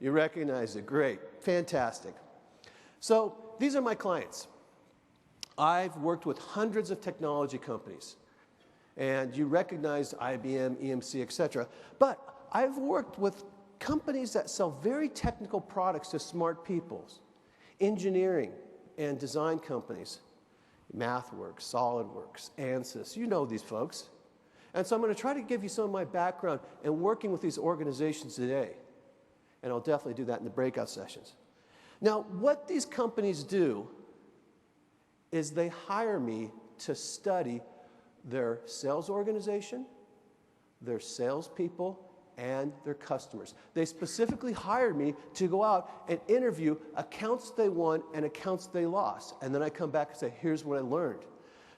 You recognize it. Great. Fantastic. So these are my clients. I've worked with hundreds of technology companies. And you recognize IBM, EMC, et cetera. But I've worked with companies that sell very technical products to smart people. Engineering and design companies. MathWorks, SolidWorks, ANSYS. You know these folks. And so I'm going to try to give you some of my background in working with these organizations today. And I'll definitely do that in the breakout sessions. Now, what these companies do is they hire me to study their sales organization, their salespeople, and their customers. They specifically hired me to go out and interview accounts they won and accounts they lost. And then I come back and say, here's what I learned.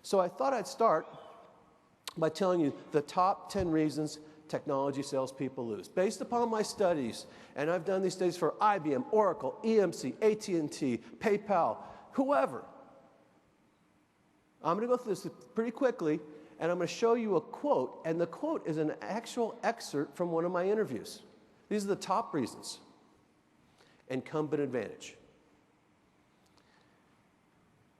So I thought I'd start by telling you the top 10 reasons technology salespeople lose. Based upon my studies, and I've done these studies for IBM, Oracle, EMC, AT&T, PayPal, whoever. I'm going to go through this pretty quickly, and I'm going to show you a quote, and the quote is an actual excerpt from one of my interviews. These are the top reasons. Incumbent advantage.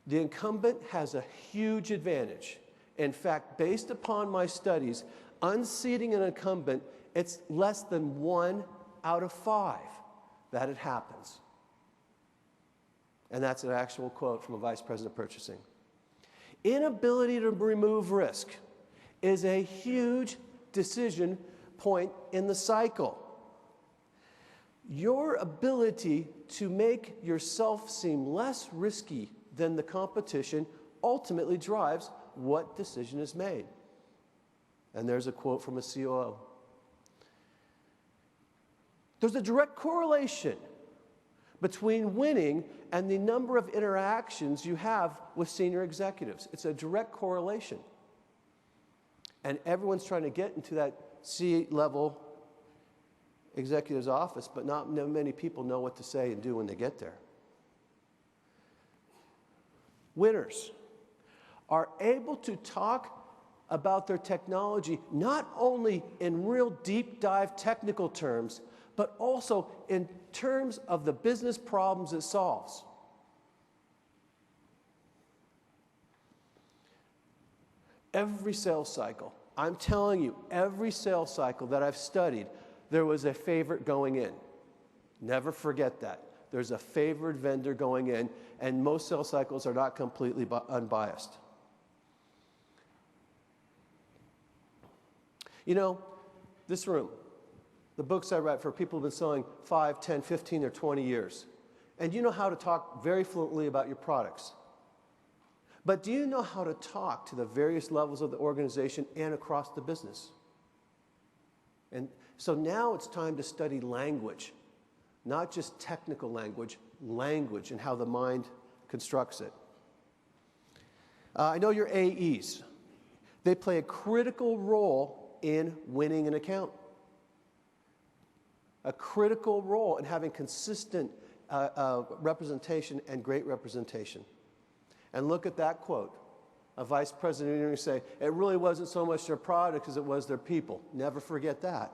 The incumbent has a huge advantage. In fact, based upon my studies, unseating an incumbent, it's less than 1 out of 5 that it happens. And that's an actual quote from a vice president of purchasing. Inability to remove risk is a huge decision point in the cycle. Your ability to make yourself seem less risky than the competition ultimately drives what decision is made. And there's a quote from a COO. There's a direct correlation between winning and the number of interactions you have with senior executives. It's a direct correlation. And everyone's trying to get into that C-level executive's office, but not many people know what to say and do when they get there. Winners are able to talk about their technology not only in real deep dive technical terms, but also in terms of the business problems it solves. Every sales cycle, I'm telling you, every sales cycle that I've studied, there was a favorite going in. Never forget that. There's a favored vendor going in, and most sales cycles are not completely unbiased. You know, this room, the books I write for people who've been selling 5, 10, 15, or 20 years. And you know how to talk very fluently about your products. But do you know how to talk to the various levels of the organization and across the business? And so now it's time to study language, not just technical language, language and how the mind constructs it. I know your AEs. They play a critical role in winning an account. A critical role in having consistent representation and great representation. And look at that quote. A vice president going to say, it really wasn't so much their product as it was their people. Never forget that.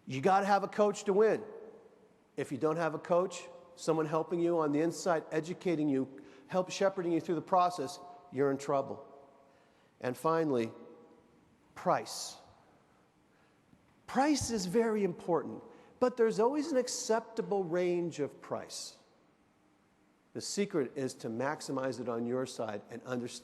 You got to have a coach to win. If you don't have a coach, someone helping you on the inside, educating you, shepherding you through the process, you're in trouble. And finally, price. Price is very important, but there's always an acceptable range of price. The secret is to maximize it on your side and understand